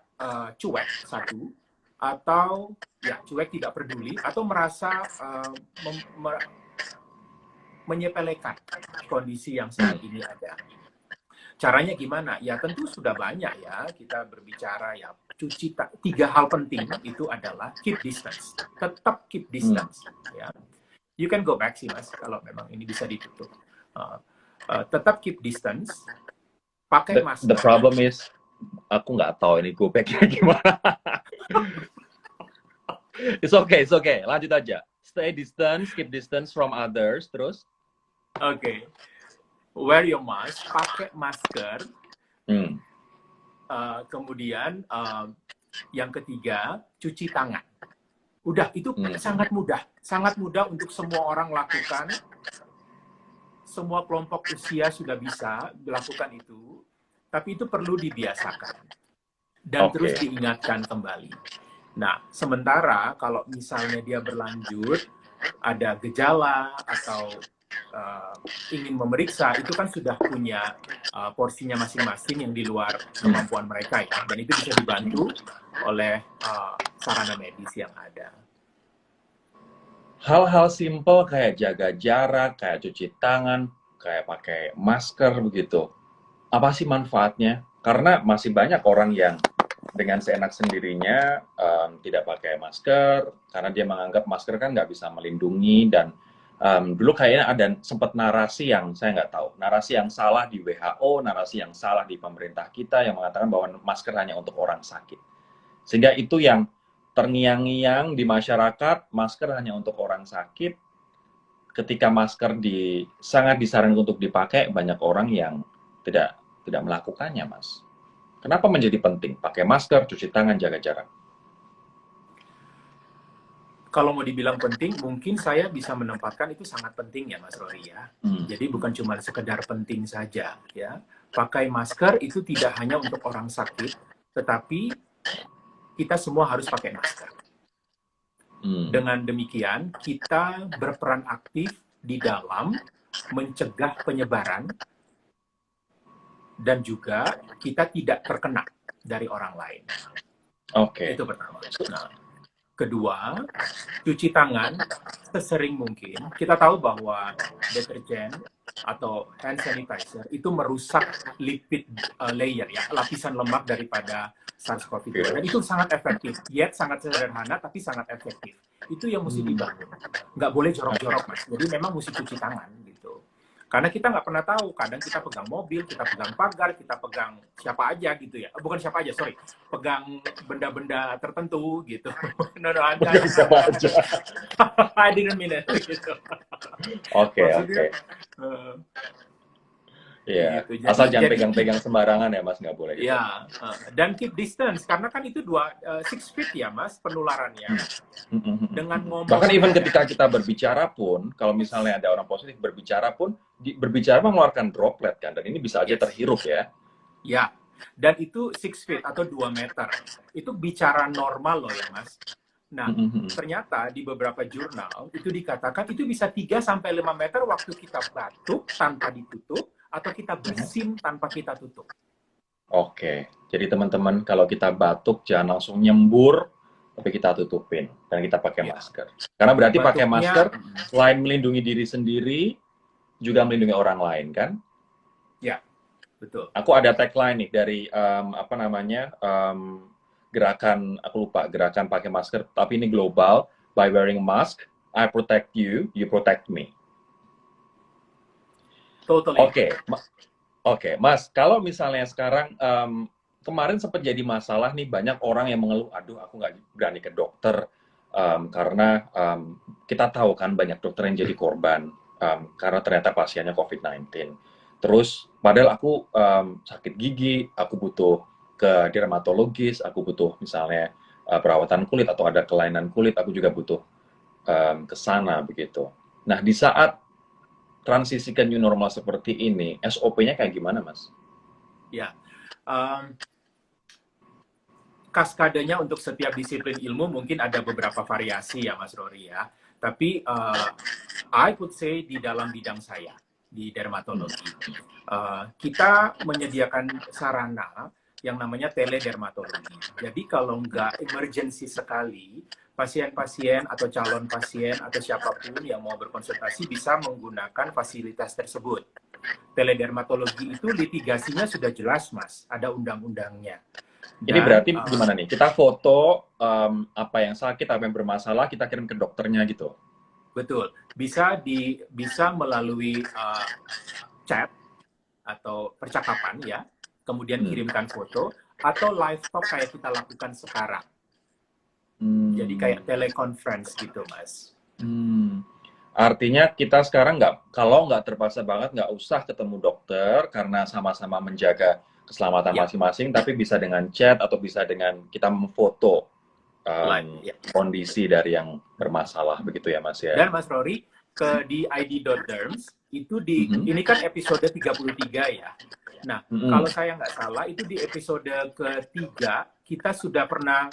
cuek, satu, atau ya cuek tidak peduli, atau merasa menyepelekan kondisi yang saat ini ada. Caranya gimana? Ya tentu sudah banyak ya kita berbicara ya. Tiga hal penting itu adalah keep distance. Tetap keep distance. Ya. You can go back sih Mas kalau memang ini bisa ditutup. Tetap keep distance. Pakai masker.
The problem is aku nggak tahu ini go back-nya gimana. It's okay. Lanjut aja. Stay distance, keep distance from others, terus?
Oke. Wear your mask, pakai masker. Kemudian yang ketiga, cuci tangan. Udah, itu sangat mudah untuk semua orang lakukan. Semua kelompok usia sudah bisa melakukan itu, tapi itu perlu dibiasakan dan terus diingatkan kembali. Nah, sementara kalau misalnya dia berlanjut, ada gejala atau ingin memeriksa, itu kan sudah punya porsinya masing-masing yang di luar kemampuan mereka ya, dan itu bisa dibantu oleh sarana medis yang ada.
Hal-hal simple kayak jaga jarak, kayak cuci tangan, kayak pakai masker begitu. Apa sih manfaatnya? Karena masih banyak orang yang dengan seenak sendirinya tidak pakai masker, karena dia menganggap masker kan nggak bisa melindungi. Dan dulu kayaknya ada sempat narasi yang saya nggak tahu, narasi yang salah di WHO, narasi yang salah di pemerintah kita yang mengatakan bahwa masker hanya untuk orang sakit. Sehingga itu yang terngiang-ngiang di masyarakat, masker hanya untuk orang sakit. Ketika masker sangat disarankan untuk dipakai, banyak orang yang tidak melakukannya, Mas. Kenapa menjadi penting pakai masker, cuci tangan, jaga jarak?
Kalau mau dibilang penting, mungkin saya bisa menempatkan itu sangat penting ya Mas Rory ya. Jadi bukan cuma sekedar penting saja ya. Pakai masker itu tidak hanya untuk orang sakit, tetapi kita semua harus pakai masker. Dengan demikian, kita berperan aktif di dalam mencegah penyebaran dan juga kita tidak terkena dari orang lain. Itu pertama. Nah, kedua, cuci tangan sesering mungkin. Kita tahu bahwa deterjen atau hand sanitizer itu merusak lipid layer ya, lapisan lemak daripada SARS-CoV-2. Dan itu sangat efektif. Yet sangat sederhana tapi sangat efektif. Itu yang mesti dibangun. Nggak boleh jorok-jorok, Mas. Jadi memang mesti cuci tangan gitu. Karena kita nggak pernah tahu, kadang kita pegang mobil, kita pegang pagar, kita pegang siapa aja gitu ya. Bukan siapa aja, sorry. Pegang benda-benda tertentu gitu.
Pegang siapa aja.
I didn't mean it. Gitu.
Oke. Iya,
gitu.
Asal jangan pegang-pegang sembarangan ya Mas, nggak boleh.
Iya, dan keep distance, karena kan itu 6 feet ya Mas, penularannya. Dengan ngomong.
Bahkan even ketika kita berbicara pun, kalau misalnya ada orang positif berbicara pun, berbicara mengeluarkan droplet kan, dan ini bisa aja terhirup ya.
Ya, dan itu 6 feet atau 2 meter. Itu bicara normal loh ya Mas. Nah, ternyata di beberapa jurnal itu dikatakan itu bisa 3-5 meter waktu kita batuk tanpa ditutup, atau kita bersin tanpa kita tutup.
Oke, jadi teman-teman kalau kita batuk jangan langsung nyembur, tapi kita tutupin dan kita pakai
Ya.
masker. Karena berarti pakai
Batuknya,
masker selain melindungi diri sendiri, juga melindungi orang lain kan?
ya, betul.
Aku ada tagline nih dari apa namanya gerakan, aku lupa, gerakan pakai masker, tapi ini global. By wearing mask, I protect you, you protect me.
Totally.
Oke, Mas. Kalau misalnya sekarang kemarin sempat jadi masalah nih, banyak orang yang mengeluh, aduh aku nggak berani ke dokter karena kita tahu kan banyak dokter yang jadi korban karena ternyata pasiennya COVID-19. Terus padahal aku sakit gigi, aku butuh ke dermatologis, aku butuh misalnya perawatan kulit atau ada kelainan kulit, aku juga butuh ke sana begitu. Nah, di saat transisi ke new normal seperti ini, SOP-nya kayak gimana, Mas?
Ya, kaskadenya untuk setiap disiplin ilmu mungkin ada beberapa variasi ya, Mas Rory ya. Tapi I would say di dalam bidang saya di dermatologi, kita menyediakan sarana yang namanya teledermatologi. Jadi kalau nggak emergency sekali, pasien-pasien atau calon pasien atau siapapun yang mau berkonsultasi bisa menggunakan fasilitas tersebut. Teledermatologi itu litigasinya sudah jelas, Mas. Ada undang-undangnya.
Ini berarti gimana nih? Kita foto apa yang sakit, apa yang bermasalah, kita kirim ke dokternya gitu.
Betul. Bisa melalui chat atau percakapan ya, kemudian kirimkan foto atau live talk kayak kita lakukan sekarang. Jadi kayak teleconference gitu, Mas.
Artinya kita sekarang kalau nggak terpaksa banget, nggak usah ketemu dokter karena sama-sama menjaga keselamatan masing-masing, tapi bisa dengan chat atau bisa dengan kita memfoto kondisi dari yang bermasalah begitu ya, Mas ya.
Dan Mas Rory, di id.derms itu ini kan episode 33 ya. Nah, kalau saya nggak salah itu di episode ketiga kita sudah pernah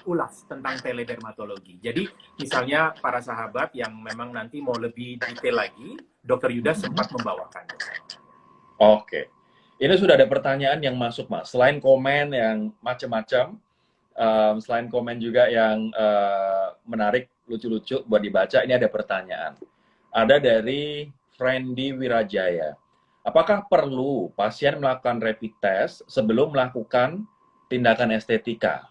ulas tentang teledermatologi. Jadi misalnya para sahabat yang memang nanti mau lebih detail lagi, Dr. Yuda sempat membawakan.
Oke. Ini sudah ada pertanyaan yang masuk, Mas. Selain komen yang macam-macam, selain komen juga yang menarik, lucu-lucu buat dibaca, ini ada pertanyaan. Ada dari Friendly Wirajaya. Apakah perlu pasien melakukan rapid test sebelum melakukan tindakan estetika?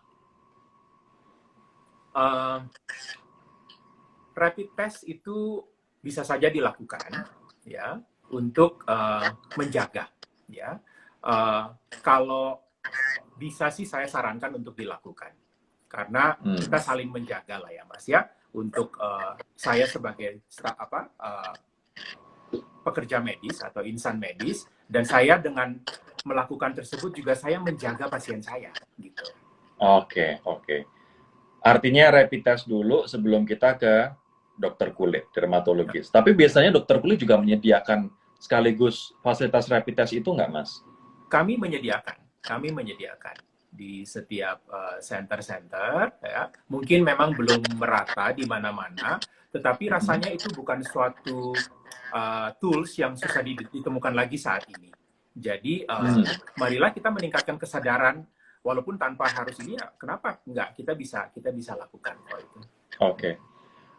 Rapid test itu bisa saja dilakukan ya untuk menjaga ya. Kalau bisa sih saya sarankan untuk dilakukan karena kita saling menjaga lah ya, Mas ya. Untuk saya sebagai pekerja medis atau insan medis, dan saya dengan melakukan tersebut juga saya menjaga pasien saya gitu.
Oke. Artinya rapid test dulu sebelum kita ke dokter kulit, dermatologis. Tapi biasanya dokter kulit juga menyediakan sekaligus fasilitas rapid test itu nggak, Mas?
Kami menyediakan di setiap center-center ya. Mungkin memang belum merata di mana-mana, tetapi rasanya itu bukan suatu tools yang susah ditemukan lagi saat ini. Jadi marilah kita meningkatkan kesadaran walaupun tanpa harus ini ya, kenapa enggak kita bisa lakukan kalau itu.
Oke.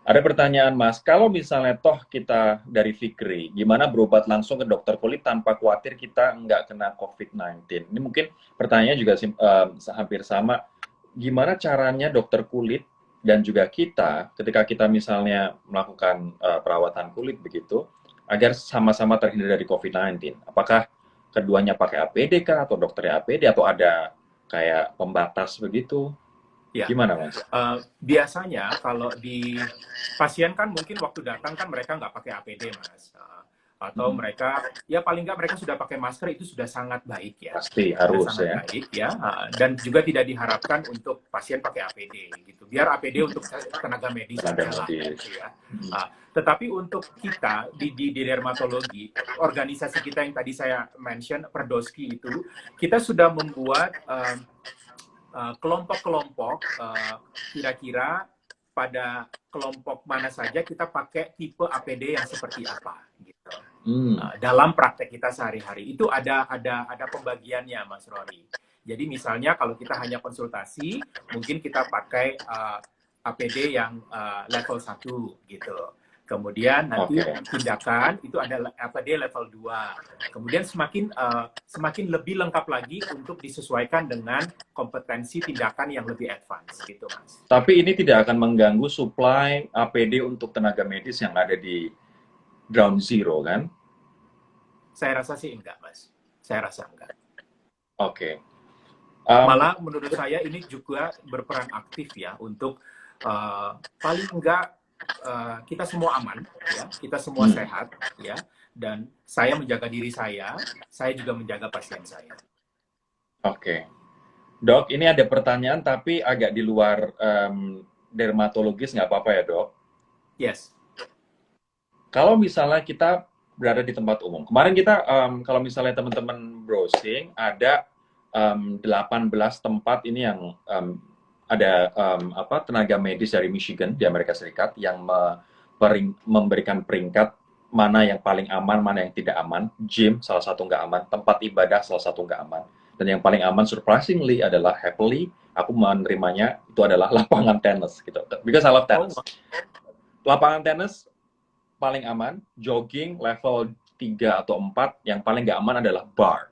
Ada pertanyaan, Mas, kalau misalnya toh kita dari Fikri, gimana berobat langsung ke dokter kulit tanpa khawatir kita nggak kena COVID-19? Ini mungkin pertanyaannya juga hampir sama. Gimana caranya dokter kulit dan juga kita, ketika kita misalnya melakukan perawatan kulit begitu, agar sama-sama terhindar dari COVID-19? Apakah keduanya pakai APD kah, atau dokternya APD, atau ada kayak pembatas begitu? Ya. Gimana, Mas?
Biasanya kalau di pasien kan mungkin waktu datang kan mereka nggak pakai APD, Mas. Atau mereka, ya paling nggak mereka sudah pakai masker, itu sudah sangat baik ya.
Pasti, harus
sangat baik ya. Dan juga tidak diharapkan untuk pasien pakai APD gitu. Biar APD untuk tenaga medis saja lah gitu ya. Tetapi untuk kita di dermatologi, organisasi kita yang tadi saya mention, Perdoski itu, kita sudah membuat kelompok-kelompok, kira-kira pada kelompok mana saja kita pakai tipe APD yang seperti apa gitu. Dalam praktek kita sehari-hari itu ada pembagiannya, Mas Rory. Jadi misalnya kalau kita hanya konsultasi, mungkin kita pakai APD yang level 1 gitu. Kemudian nanti tindakan itu ada APD level 2. Kemudian semakin lebih lengkap lagi untuk disesuaikan dengan kompetensi tindakan yang lebih advance gitu, Mas.
Tapi ini tidak akan mengganggu supply APD untuk tenaga medis yang ada di Ground Zero, kan?
Saya rasa sih enggak, Mas. Saya rasa enggak.
Oke.
Malah menurut saya ini juga berperan aktif ya untuk paling enggak kita semua aman, ya, kita semua sehat, ya, dan saya menjaga diri saya juga menjaga pasien saya.
Oke. Dok, ini ada pertanyaan tapi agak di luar dermatologis, nggak apa-apa ya, Dok?
Yes.
Kalau misalnya kita berada di tempat umum, kemarin kita, kalau misalnya teman-teman browsing, ada 18 tempat ini yang ada tenaga medis dari Michigan di Amerika Serikat yang memberikan peringkat mana yang paling aman, mana yang tidak aman. Gym salah satu nggak aman, tempat ibadah salah satu nggak aman. Dan yang paling aman surprisingly adalah happily aku menerimanya itu adalah lapangan tenis gitu. Because I love tennis. Lapangan tenis paling aman, jogging level 3 atau 4, yang paling nggak aman adalah bar.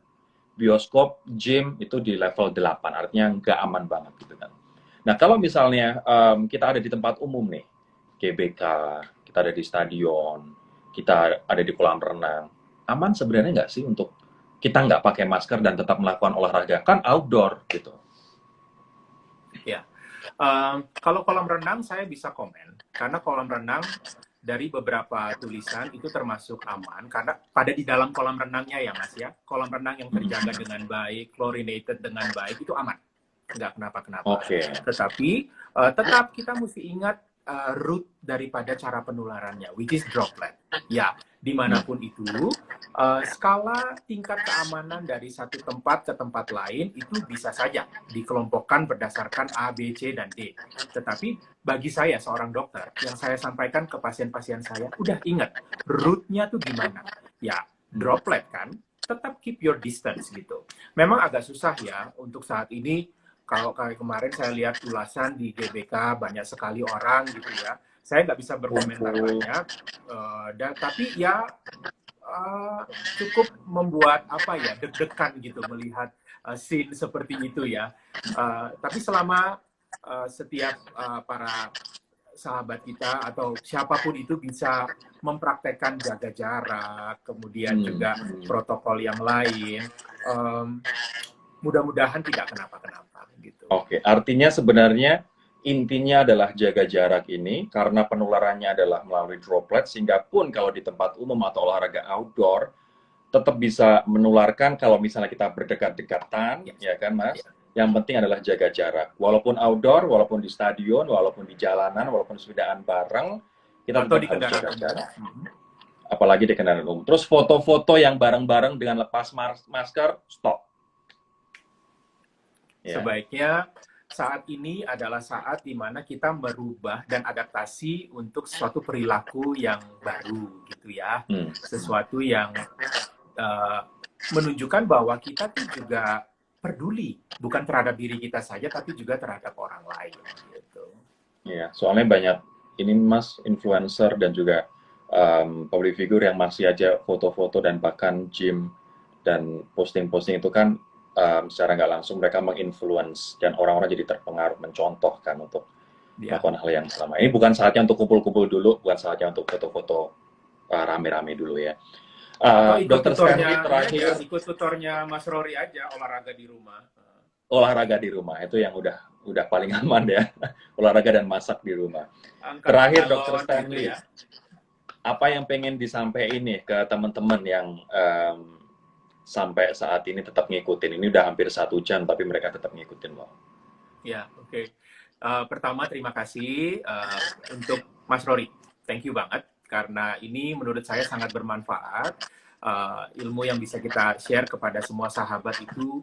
Bioskop, gym itu di level 8, artinya nggak aman banget gitu kan. Nah, kalau misalnya kita ada di tempat umum nih, GBK, kita ada di stadion, kita ada di kolam renang, aman sebenarnya nggak sih untuk kita nggak pakai masker dan tetap melakukan olahraga? Kan outdoor gitu.
Ya, kalau kolam renang saya bisa komen, karena kolam renang dari beberapa tulisan itu termasuk aman, karena pada di dalam kolam renangnya ya Mas ya, kolam renang yang terjaga dengan baik, chlorinated dengan baik, itu aman. Nggak kenapa-kenapa. Tetapi tetap kita mesti ingat root daripada cara penularannya, which is droplet. Ya, dimanapun itu, skala tingkat keamanan dari satu tempat ke tempat lain itu bisa saja dikelompokkan berdasarkan A, B, C, dan D. Tetapi bagi saya, seorang dokter, yang saya sampaikan ke pasien-pasien saya, udah ingat, rootnya tuh gimana? Ya, droplet kan, tetap keep your distance gitu. Memang agak susah ya untuk saat ini. Kalau kemarin saya lihat ulasan di GBK banyak sekali orang gitu ya, saya nggak bisa berkomentar banyak, tapi ya cukup membuat apa ya deg-degan gitu melihat scene seperti itu ya. Tapi selama setiap para sahabat kita atau siapapun itu bisa mempraktekkan jaga jarak, kemudian juga protokol yang lain, mudah-mudahan tidak kenapa-kenapa gitu.
Oke, artinya sebenarnya intinya adalah jaga jarak ini karena penularannya adalah melalui droplet, sehingga pun kalau di tempat umum atau olahraga outdoor tetap bisa menularkan kalau misalnya kita berdekat-dekatan, ya kan Mas? Yang penting adalah jaga jarak. Walaupun outdoor, walaupun di stadion, walaupun di jalanan, walaupun sepedaan bareng, kita tetap harus jaga jarak. Apalagi di kendaraan umum. Terus foto-foto yang bareng-bareng dengan lepas masker, stop.
Sebaiknya saat ini adalah saat di mana kita merubah dan adaptasi untuk suatu perilaku yang baru gitu ya. Sesuatu yang menunjukkan bahwa kita tuh juga peduli, bukan terhadap diri kita saja, tapi juga terhadap orang lain gitu.
Iya, soalnya banyak ini Mas, influencer dan juga public figure yang masih aja foto-foto dan bahkan gym dan posting-posting itu kan secara nggak langsung mereka menginfluence dan orang-orang jadi terpengaruh, mencontohkan untuk melakukan hal yang sama. Ini bukan saatnya untuk kumpul-kumpul dulu, bukan saatnya untuk foto-foto rame-rame dulu ya. Dokter Stanley terakhir,
ikut tutornya Mas Rory aja, olahraga di rumah.
Olahraga di rumah itu yang udah paling aman ya, olahraga dan masak di rumah. Terakhir Dokter Stanley, gitu ya. Apa yang pengen disampaikan nih ke teman-teman yang sampai saat ini tetap ngikutin? Ini udah hampir 1 jam, tapi mereka tetap ngikutin loh.
Ya, oke. Pertama, terima kasih untuk Mas Rory. Thank you banget, karena ini menurut saya sangat bermanfaat. Ilmu yang bisa kita share kepada semua sahabat itu,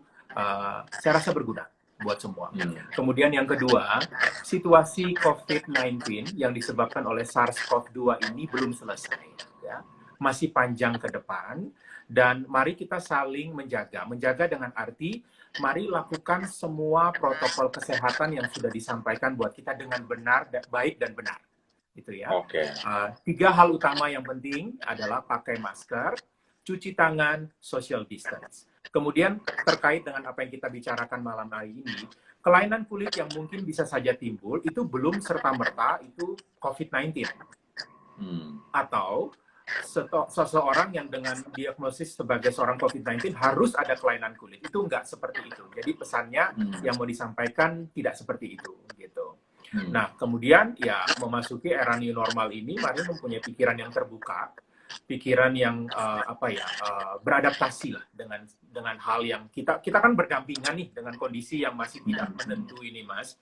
saya rasa berguna buat semua. Kemudian yang kedua, situasi COVID-19 yang disebabkan oleh SARS-CoV-2 ini belum selesai. Ya. masih panjang ke depan, dan mari kita saling menjaga. Menjaga dengan arti, mari lakukan semua protokol kesehatan yang sudah disampaikan buat kita dengan benar, baik dan benar. Gitu ya.
Oke.
3 hal utama yang penting adalah pakai masker, cuci tangan, social distance. Kemudian terkait dengan apa yang kita bicarakan malam hari ini, kelainan kulit yang mungkin bisa saja timbul itu belum serta-merta itu COVID-19. Atau seseorang yang dengan diagnosis sebagai seorang COVID-19 harus ada kelainan kulit. Itu enggak seperti itu. Jadi pesannya yang mau disampaikan tidak seperti itu gitu. Nah, kemudian ya memasuki era new normal ini, mari mempunyai pikiran yang terbuka, pikiran yang beradaptasi lah dengan hal yang kita kan berdampingan nih dengan kondisi yang masih tidak menentu ini, Mas.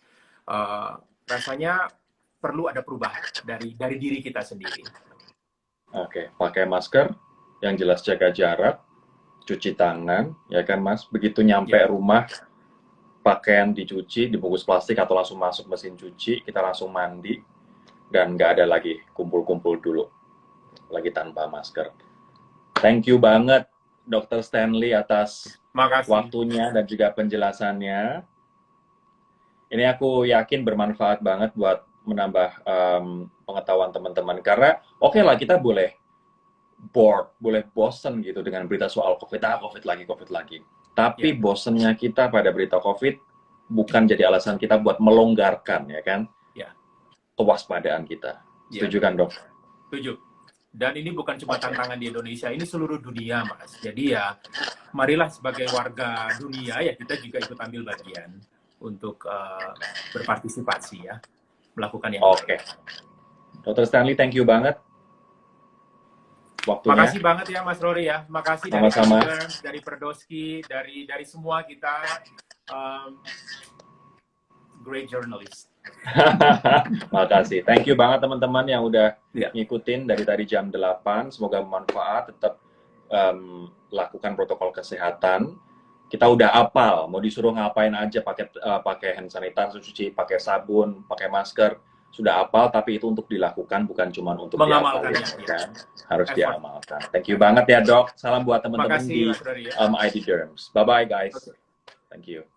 Rasanya perlu ada perubahan dari diri kita sendiri.
Oke, pakai masker, yang jelas jaga jarak, cuci tangan, ya kan Mas? Begitu nyampe rumah, pakaian dicuci, dibungkus plastik atau langsung masuk mesin cuci, kita langsung mandi, dan nggak ada lagi kumpul-kumpul dulu, lagi tanpa masker. Thank you banget, Dr. Stanley, atas waktunya dan juga penjelasannya. Ini aku yakin bermanfaat banget buat menambah pengetahuan teman-teman. Karena oke lah, kita boleh bored, boleh bosen gitu dengan berita soal COVID lagi. Tapi bosennya kita pada berita COVID bukan jadi alasan kita buat melonggarkan, ya kan? Kewaspadaan kita. Setuju kan, Dok?
Setuju. Dan ini bukan cuma tantangan di Indonesia, ini seluruh dunia, Mas. Jadi ya, marilah sebagai warga dunia, ya kita juga ikut ambil bagian untuk berpartisipasi ya, melakukan yang
baik. Dr. Stanley, thank you banget. Waktunya.
Makasih banget ya Mas Rory ya. Makasih
sama-sama.
dari Perdoski, dari semua kita great journalist.
Makasih. Thank you banget teman-teman yang udah ngikutin dari tadi jam 8. Semoga bermanfaat. Tetap lakukan protokol kesehatan. Kita udah apal, mau disuruh ngapain aja, pakai hand sanitizer, cuci, pakai sabun, pakai masker. Sudah apal, tapi itu untuk dilakukan, bukan cuma untuk
mengamalkannya,
kan? Harus diamalkan. Thank you banget ya, Dok. Salam buat teman-teman di ID Derms. Bye-bye, guys. Thank you.